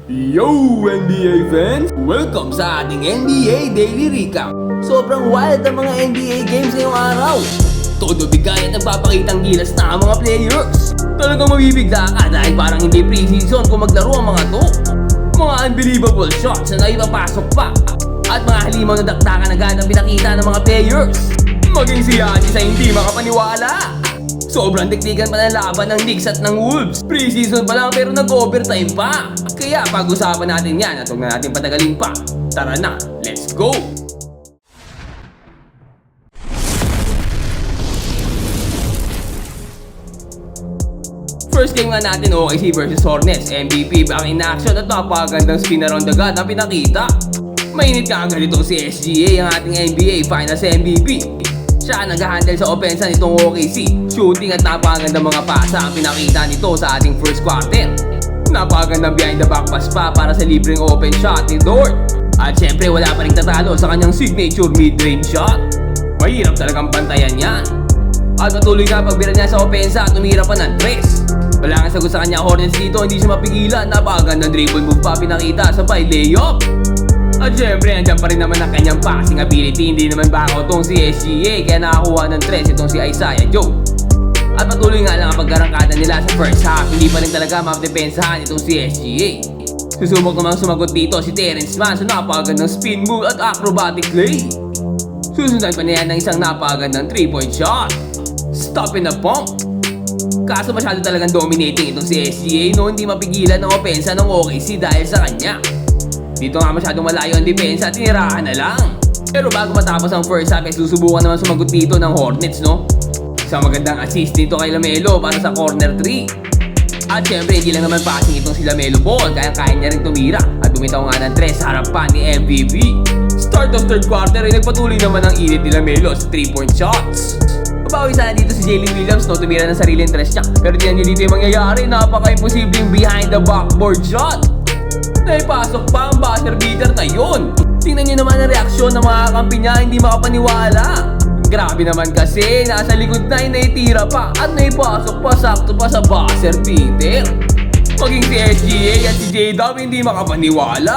Yo NBA fans! Welcome sa ating NBA Daily Recap. Sobrang wild ang mga NBA games ngayong araw. Todo bigay at nagpapakitang gilas na ang mga players. Talagang mabibigla ka dahil parang hindi preseason kung maglaro ang mga to. Mga unbelievable shots na naipapasok pa. At mga halimaw na dakdakan agad ang pinakita ng mga players. Maging si Giannis ay hindi makapaniwala. Sobrang tiktikan pa ng laban ng Knicks at ng Wolves. Pre-season pa lang pero nag-overtime pa. Kaya pag-usapan natin yan at huwag na natin patagalin pa. Tara na, let's go! First game nga natin, OKC vs Hornets. MVP back in action at napakagandang spin around the gun ang pinakita. Mainit ka agad itong si SGA, ang ating NBA Finals MVP. Siya nag-handle sa opensa nitong OKC. Shooting at napakagandang mga pasa ang pinakita nito sa ating first quarter. Napakagandang behind the back pass pa para sa libreng open shot ni Dort. At syempre wala pa rin tatalo sa kanyang signature mid-range shot. Mahirap talagang bantayan yan. At patuloy nga pagbira niya sa opensa at tumira pa ng tres. Wala nga sagot sa kanya Hornets dito, hindi siya mapigilan. Napakagandang dribble move pa pinakita sa by layup. At syempre, andyan pa rin naman ang kanyang passing ability. Hindi naman bakaw tong si SGA, kaya nakakuha ng tres itong si Isaiah Joe. At patuloy nga lang ang pagkarangkada nila sa first half. Hindi pa rin talaga mapadepensahan itong si SGA. Susubok namang sumagot dito si Terrence Mann sa napakagandang spin move at acrobatic play. Susundan pa niya ng isang napakagandang 3-point shot. Stop in the pump. Kaso masyado talagang dominating itong si SGA, no, hindi mapigilan ng opensa ng OKC dahil sa kanya. Dito nga masyadong malayo ang depensa at tinirahan na lang. Pero bago matapos ang first half ay susubukan naman sumagot dito ng Hornets, no? Isang magandang assist dito kay Lamelo para sa corner 3. At syempre hindi lang naman passing itong si Lamelo Ball, kaya niya rin tumira at bumitaw nga ng tres sa harapan ni MVP. Start of third quarter ay nagpatuloy naman ang init ni Lamelo sa 3-point shots. Mabawi sana dito si Jalen Williams, no, tumira ng sariling tres niya. Pero tingnan nyo dito yung mangyayari, napaka-imposibleng behind the backboard shot. Naipasok pa ang buzzer beater na yun. Tingnan nyo naman ang reaksyon ng mga kampi niya, hindi makapaniwala. Grabe naman kasi, nasa likod na naitira pa at naipasok pa sakto pa sa buzzer beater. Maging si SGA at si J-Dub hindi makapaniwala.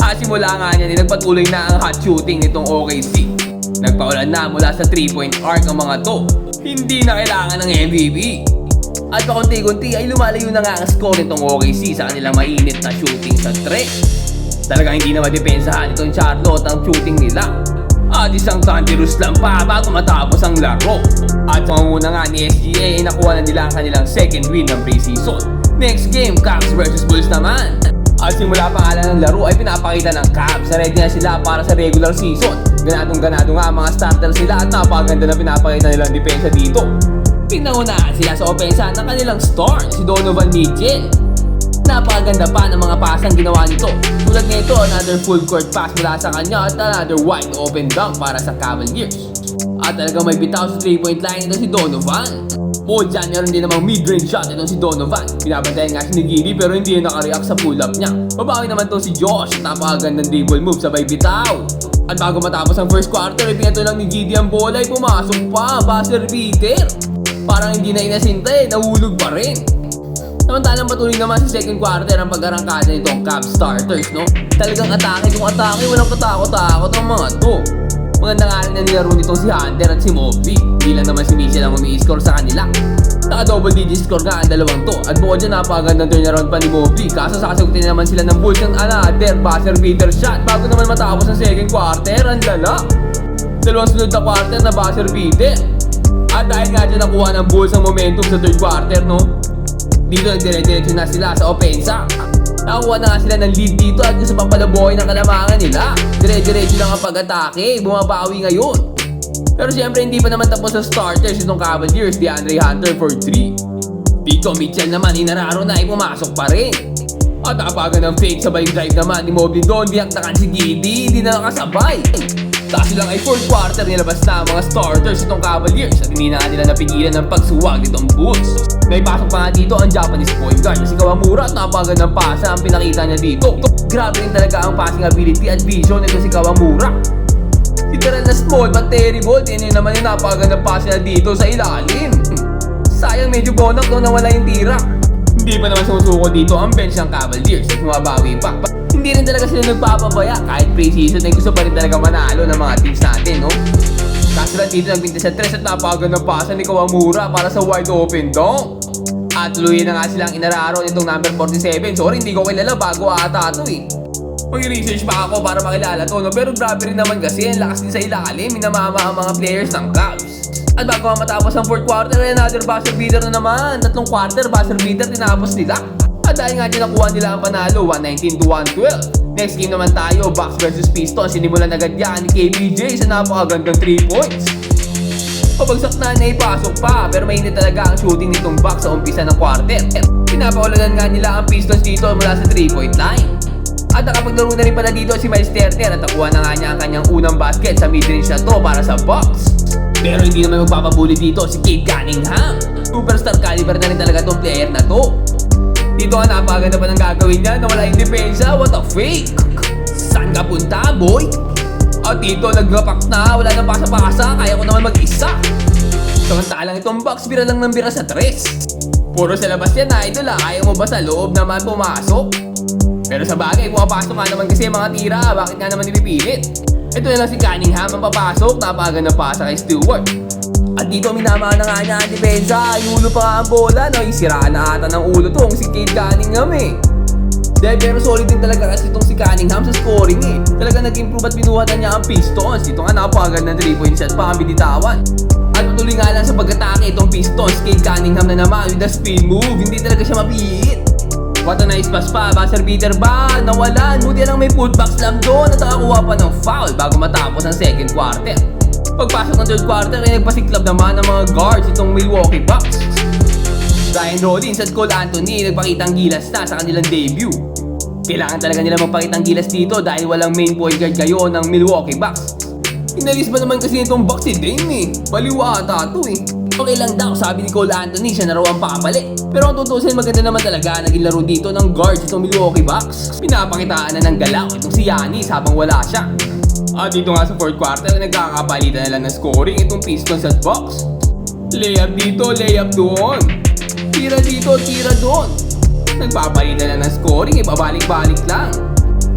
At simula nga niya, nagpatuloy na ang hot shooting nitong OKC. Nagpaulan na mula sa 3-point arc ang mga to. Hindi na kailangan ng MVP. At pakunti-kunti ay lumalayo na nga ang score nitong OKC sa kanilang mainit na shooting sa 3. Talagang hindi na madepensahan itong Charlotte ang shooting nila. At isang thunderous lang pa bago matapos ang laro. At pangunguna nga ni SGA ay nakuha na nila ang kanilang second win ng preseason. Next game, Cavs vs Bulls naman. At simula pa nga lang ng laro ay pinapakita ng Cavs. Ready na sila para sa regular season. Ganadong-ganado nga ang mga starters nila at napakaganda na pinapakita nilang depensa dito. Pinangunahan sila sa opensa ng kanilang star, si Donovan Mitchell. Napakaganda pa ng mga pasang ginawa nito. Tulad nito, another full court pass mula sa kanya at another wide open dunk para sa Cavaliers. At talagang may bitaw sa 3-point line ito si Donovan. Paul dyan, meron din namang mid-range shot itong si Donovan. Pinabantayan nga si Giddy pero hindi na nakareact sa pull-up niya. Babawi naman to si Josh at napakagandang dribble move sabay bitaw. At bago matapos ang first quarter, ipinato lang ni Giddy ang bola ay pumasok pa, buzzer beater. Parang hindi na inasinta nahulog pa rin. Samantalang patuloy naman sa second quarter ang pag-arangkada nitong Cavs starters, no? Talagang atake kung atake, walang katakot-takot ang mga to. Maganda nga rin na nilaro nitong si Hunter at si Mobley. Hindi lang naman si Mitchell ang umi-score sa kanila. Naka-double digit score nga ang dalawang to. At bukod dyan napakagandang turnaround pa ni Mobley. Kaso sasagutin naman sila ng Bulls ng another buzzer beater shot. Bago naman matapos ang second quarter, ang lala. Dalawang sunod na quarter na buzzer beater. At dahil nga dyan nakuha ng Bulls ang momentum sa third quarter, no? Dito nagdire-diretso na sila sa opensa. Nakakuha na nga sila ng lead dito at gusto pang palabuhay ng kalamangan nila. Dire-diretso lang ang pag-atake, bumabawi ngayon. Pero syempre hindi pa naman tapos sa starters itong Cavaliers, DeAndre Hunter for 3. Dito Mitchell naman, inararo na ay pumasok pa rin. At napagan ng fake sabay drive naman ni Mobley doon, biyaktakan si Giddy, hindi na nakasabay. Dahil lang ay fourth quarter nilabas na ang mga starters itong Cavaliers at hindi na nila napigilan ng pagsuwag nitong Bulls. Naipasok pa nga dito ang Japanese point guard na si Kawamura at napakagandang pasa ang pinakita niya dito. Grabe rin talaga ang passing ability at vision nito si Kawamura. Literal na small but terrible, tiyan nyo naman yung napakagandang pasa niya dito sa ilalim. Sayang medyo bonak nung nawala yung tira. Hindi pa naman sumusuko dito ang bench ng Cavaliers at bumabawi pa. Hindi rin talaga sila nagpapabaya kahit pre-season ay gusto pa rin talaga manalo ng mga teams natin, no? Kaso lang dito nagbinta sa 3 at napakagandang pasa ni Kawamura para sa wide open dunk. At tuluyan na nga silang inararo nitong number 47. Sorry, hindi ko kilala, bago ata ito eh. Mag-research pa ako para makilala to, no? Pero grabe rin naman kasi, ang lakas din sa ilalim, minamama ang mga players ng Cavs. At bago matapos ang 4th quarter, another buzzer beater na naman. 3 quarter, buzzer beater, tinapos nila. At dahil nga din nakuha nila ang panalo, 119-112. Next game naman tayo, Bucks vs Pistons. Sinimulan agad yan ni KPJ sa napakagandang 3 points. Pabagsak na ipasok pa, pero mainit talaga ang shooting nitong Bucks sa umpisa ng quarter. Pinapaulanan nga nila ang Pistons dito mula sa 3-point line. At nakapaglaro na rin pala dito si Miles Turner at nakuha na nga niya ang kanyang unang basket sa mid-range na to para sa Bucks. Pero hindi naman magpapabuli dito si Cade Cunningham. Superstar caliber na rin talaga tong player na to. Dito nga napaganda pa ng gagawin niya na wala yung depensa. What a fake! Saan ka punta, boy? At dito nag-rapak na, wala nang pasa-pasa, kaya ko naman mag-isa. Samantalang itong Bucks bira lang ng bira sa 3. Puro sa labas yan, idol, ayaw mo ba sa loob naman pumasok? Pero sa bagay, pumapasok nga naman kasi mga tira, bakit nga naman ipipilit? Ito na lang si Cunningham ang papasok, napaganda pasa kay Stewart. At dito minama na nga niya ang depensa, iulo pa nga ang bola, no? Isiraan na ata ng ulo tong si Cade Cunningham eh. Pero solid din talaga kasi itong si Cunningham sa scoring eh. Talaga nag-improve at binuhatan niya ang Pistons. Dito nga napakaganda ng 3-point shot pa ang binitawan. At patuloy nga lang sa pag-atake itong Pistons, Cade Cunningham na naman with the spin move, hindi talaga siya mapiit. What a nice pass pa, buzzer beater ba? Nawalan, buti lang may putback slam doon at nakakuha pa ng foul bago matapos ang 2nd quarter. Pagpasok ng 3rd quarter ay nagpasiklab naman ng mga guards itong Milwaukee Bucks. Ryan Rollins at Cole Anthony nagpakitang gilas na sa kanilang debut. Kailangan talaga nila magpakitang gilas dito dahil walang main point guard kayo ng Milwaukee Bucks. Inalis ba naman kasi itong Bucks si Dame eh? Baliwa ata ito eh. Okay lang daw, sabi ni Cole Anthony, siya na raw ang papalit. Pero ang tutusin, maganda naman talaga naging laro dito ng guards itong Milwaukee Bucks. Pinapakitaan na ng galaw itong si Giannis habang wala siya. At dito nga sa 4th quarter, nagkakapalitan na lang ng scoring itong Pistons at Bucks. Layup dito, layup doon. Tira dito, tira doon. Nagpapalitan na ng scoring, ibabalik-balik lang.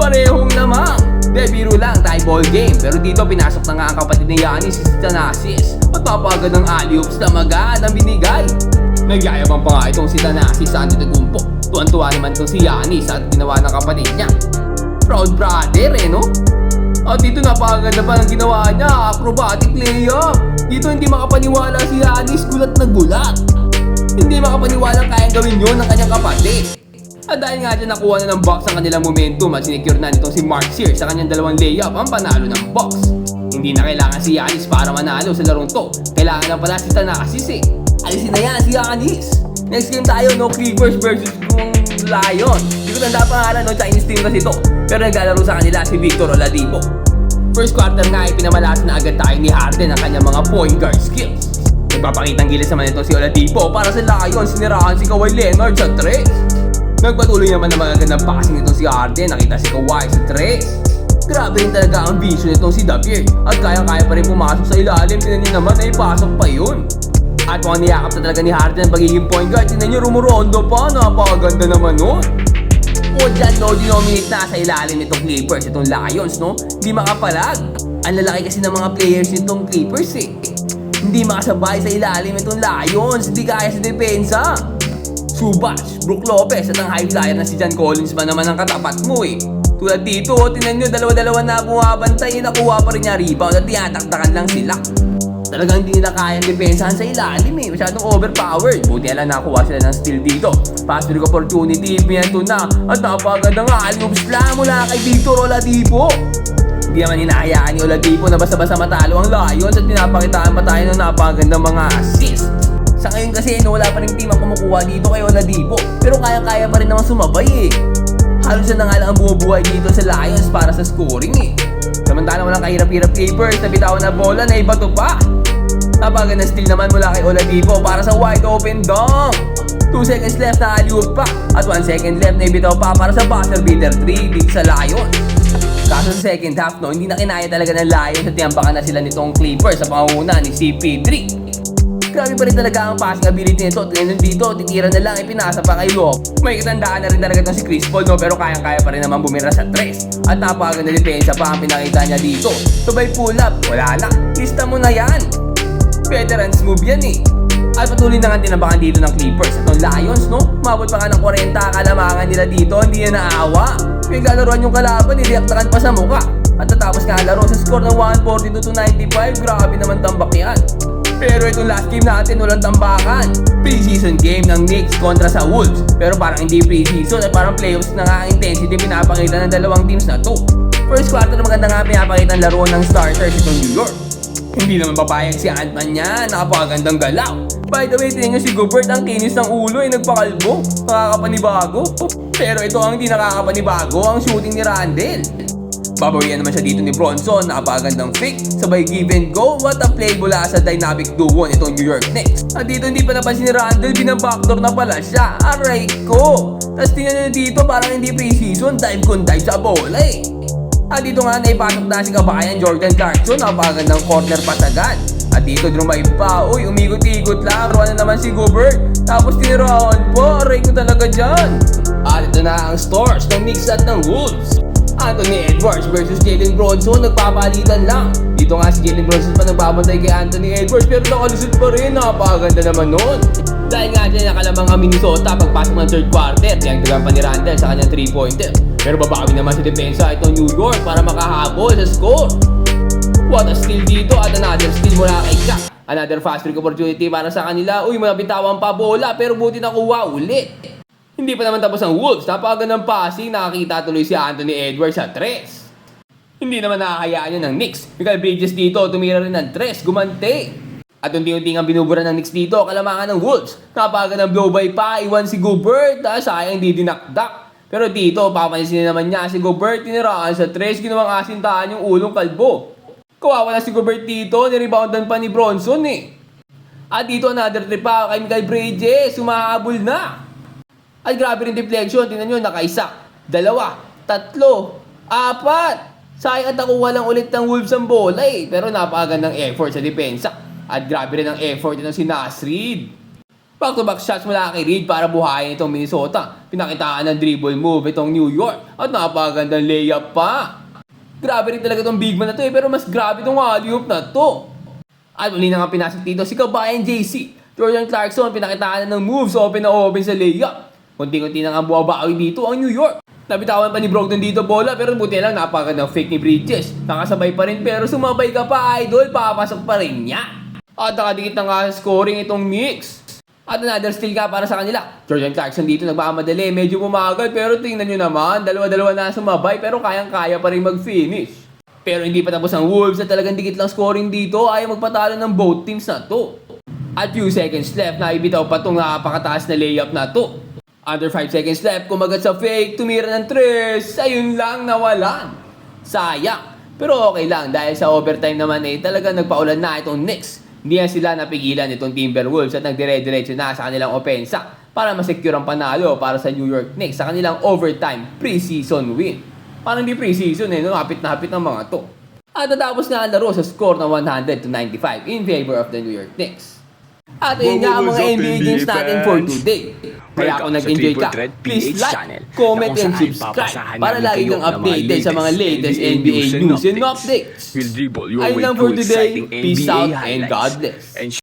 Parehong lamang. Biro lang, tie ball game. Pero dito pinasok na nga ang kapatid ni Giannis, si Thanasis. At napagad ng alley-oops na magad ang binigay. Nagyayabang pa nga itong si Thanasis sa Antetokounmpo. Tuwan-tuwa naman itong si Giannis at ginawa ng kapatid niya. Proud brother eh, no? At dito napakaganda pa ng ginawa niya, acrobatic layup. Dito hindi makapaniwala si Giannis, gulat na gulat. Hindi makapaniwala kayang gawin yun ng kanyang kapatid. At dahil nga dyan nakuha na ng Bucks ang kanilang momentum at sinecure na nitong si Mark Sears sa kanyang 2 layup ang panalo ng Bucks. Hindi na kailangan si Giannis para manalo sa larong to. Kailangan na pala si Thanasis eh. Alisin na yan si Giannis. Next game tayo, no? Clippers versus Lions. Hindi ko tanda pangalan, no? Chinese team kasi to. Pero naglalaro sa kanila si Victor Oladipo. First quarter nga ay pinamalasan na agad tayo ni Harden ang kanyang mga point guard skills. Nagpapakitang gilis naman ito si Oladipo para sa Lions, siniraan si Kawhi Leonard sa 3. Nagpatuloy naman na magagandang passing nitong si Harden, nakita si Kawhi sa 3. Grabe rin talaga ang vision nitong si Davier at kaya-kaya pa rin pumasok sa ilalim, tinan niyo naman ay pasok pa yun. At mukhang niyakap na talaga ni Harden ang pagiging point guard, tinan niyo rumurondo pa, napakaganda naman nun. O dyan no, dinominate na sa ilalim nitong Clippers, itong Lions no, hindi makapalag. Ang lalaki kasi ng mga players nitong Clippers eh. Hindi makasabay sa ilalim itong Lions, hindi kaya sa depensa. Subac, Brook Lopez at ang high flyer na si John Collins ba naman ang katapat mo eh. Tulad dito, tinan nyo, dalawa-dalawa na bumabantay, nakuha pa rin niya rebound at tinataktakan lang sila. Talagang hindi nila kayang depensahan sa ilalim eh, masyadong overpowered. Buti lang nakuha sila ng steal dito. Pass break opportunity, pinanto na at napagandang alley-oop slam mula kay Victor Oladipo. Hindi naman hinahayaan ni Oladipo na basta-basta matalo ang Lions at pinapakitaan pa tayo ng napagandang mga assist. Sa ngayon kasi wala pa rin team ang kumukuha dito kay Oladipo, pero kaya-kaya pa rin naman sumabay eh. Halos na nga lang ang bumubuhay dito sa Lions para sa scoring eh. Samantalang walang kahirap-hirap Clippers na bitawan na bola na ibato pa. Napaganda steal naman mula kay Oladipo para sa wide open dunk. 2 seconds left na alley-oop pa at 1 second left na ibitaw pa para sa buzzer beater 3 dito sa Lions. Kaso sa second half no, hindi na kinaya talaga ng Lions at tiyampakan na sila nitong Clippers sa pangunguna ni CP3. Grabe pa rin talaga ang passing ability nito. Tingnan dito, titira na lang, ipinasa pa kay Lop. May katandaan na rin talaga itong si Chris Paul, no? Pero kayang-kaya pa rin naman bumira sa 3. At napakaganda depensa pa ang pinakita niya dito. Sabay pull up, wala na. Lista mo na yan. Veterans move yan eh. At patuloy na nga tinabakan dito ng Clippers. Itong Lions, no? Mabot pa nga ng 40 kalamangan nila dito, hindi na naawa. Pinaglalaroan yung kalaban, niliaktakan pa sa muka. At natapos nga ang laro sa score ng 142-95, grabe naman tambak yan. Pero itong last game natin, walang tambakan. Pre-season game ng Knicks kontra sa Wolves. Pero parang hindi pre-season, ay parang playoffs na nga ang intensity pinapakita ng dalawang teams na to. First quarter maganda nga pinapakita ang laro ng starters itong New York. Hindi naman papayag si Ant-Man niya, napakagandang galaw. By the way, tingnan nyo si Gobert, ang kinis ng ulo ay nagpakalbo. Nakakapanibago. Pero ito ang hindi nakakapanibago, ang shooting ni Randle. Babawian naman siya dito ni Bronson, napakagandang fake, sabay give and go, what a play mula sa dynamic duo nitong New York Knicks. At dito hindi pa napansin ni Randle, binabackdoor na pala siya, aray ko! Tapos tingnan nyo dito, parang hindi pre-season, dive kung dive sa bola eh. At dito nga naipasok na si kabayan Jordan Clarkson, napakagandang corner pasagad. At dito drumay pa, uy umikot-ikot lang, ruwan na naman si Gobert. Tapos tinirahan po, aray ko talaga dyan. At ito na ang stars ng Knicks at ng Wolves. Anthony Edwards versus Jalen Bronson, nagpapalitan lang. Dito nga si Jalen Bronson pa nagbabantay kay Anthony Edwards, pero nakalusot pa rin, napakaganda naman nun. Dahil nga dyan nakalamang ang Minnesota pagpasok ng third quarter, diyang dagan pa ni Randle sa kanyang 3-pointer. Pero babawi naman sa depensa itong New York para makahabol sa score. What a steal dito at another steal mula kay Kat. Another fast break opportunity para sa kanila. Uy, mabitawan pa bola pero buti nakuha ulit. Hindi pa naman tapos ang Wolves, napakagandang passing, nakakita tuloy si Anthony Edwards sa 3. Hindi naman nakakayaan yun ng Knicks. Michael Bridges dito, tumira rin ng 3, gumante. At unti-unti ang binubura ng Knicks dito, kalamangan ng Wolves. Napakagandang blow by pa, iwan si Gobert, sayang di dinakdak. Pero dito, papansin naman niya si Gobert, tiniraan sa 3, ginawang asintahan yung ulong kalbo. Kawawa na si Gobert dito, nireboundan pa ni Bronson eh. At dito another trip pa kay Michael Bridges, sumahabol na. At grabe rin deflection, tingnan nyo, nakaisa, 2, 3, 4. Sayang at nakuha lang ulit ng Wolves ang bola eh. Pero napakagandang effort sa depensa. At grabe rin ang effort ng si Naz Reid. Back-to-back shots mula kay Reid para buhayin itong Minnesota. Pinakitaan ng dribble move itong New York. At napakagandang layup pa. Grabe rin talaga itong big man na to eh. Pero mas grabe itong alley-oop na to. At muli na nga pinasok dito si kabayan JC. Jordan Clarkson, pinakitaan na ng moves, open na open sa layup. Kunti-kunti na nga buwabawi dito ang New York. Nabitawan pa ni Brogdon dito bola pero buti lang napakagandang fake ni Bridges. Nakasabay pa rin pero sumabay ka pa idol, papasok pa rin niya. At nakadikit na nga scoring itong Knicks. At another steal ka para sa kanila. Jordan Clarkson dito nagmamadali, medyo bumagal pero tingnan nyo naman, dalawa-dalawa na sumabay pero kayang-kaya pa rin mag-finish. Pero hindi pa tapos ang Wolves at talagang dikit lang scoring dito, ayaw magpatalo ng both teams na to. At few seconds left, naibitaw pa itong napakataas na layup na to. Under 5 seconds left, kumagat sa fake, tumira ng 3, ayun lang, nawalan. Sayang. Pero okay lang, dahil sa overtime naman talagang nagpaulan na itong Knicks. Hindi na sila napigilan itong Timberwolves at nagdire-diretso na sa kanilang opensa para masecure ang panalo para sa New York Knicks sa kanilang overtime preseason win. Parang di preseason no? Hapit na hapit ng mga to. At natapos nga ang laro sa score ng 100-95 in favor of the New York Knicks. At ayun nga ang mga NBA games natin for today. Kaya kung nag-enjoy ka, please like, comment, and subscribe para lagi kang updated sa mga latest NBA news and updates. Ayun lang for today. Peace out and God bless.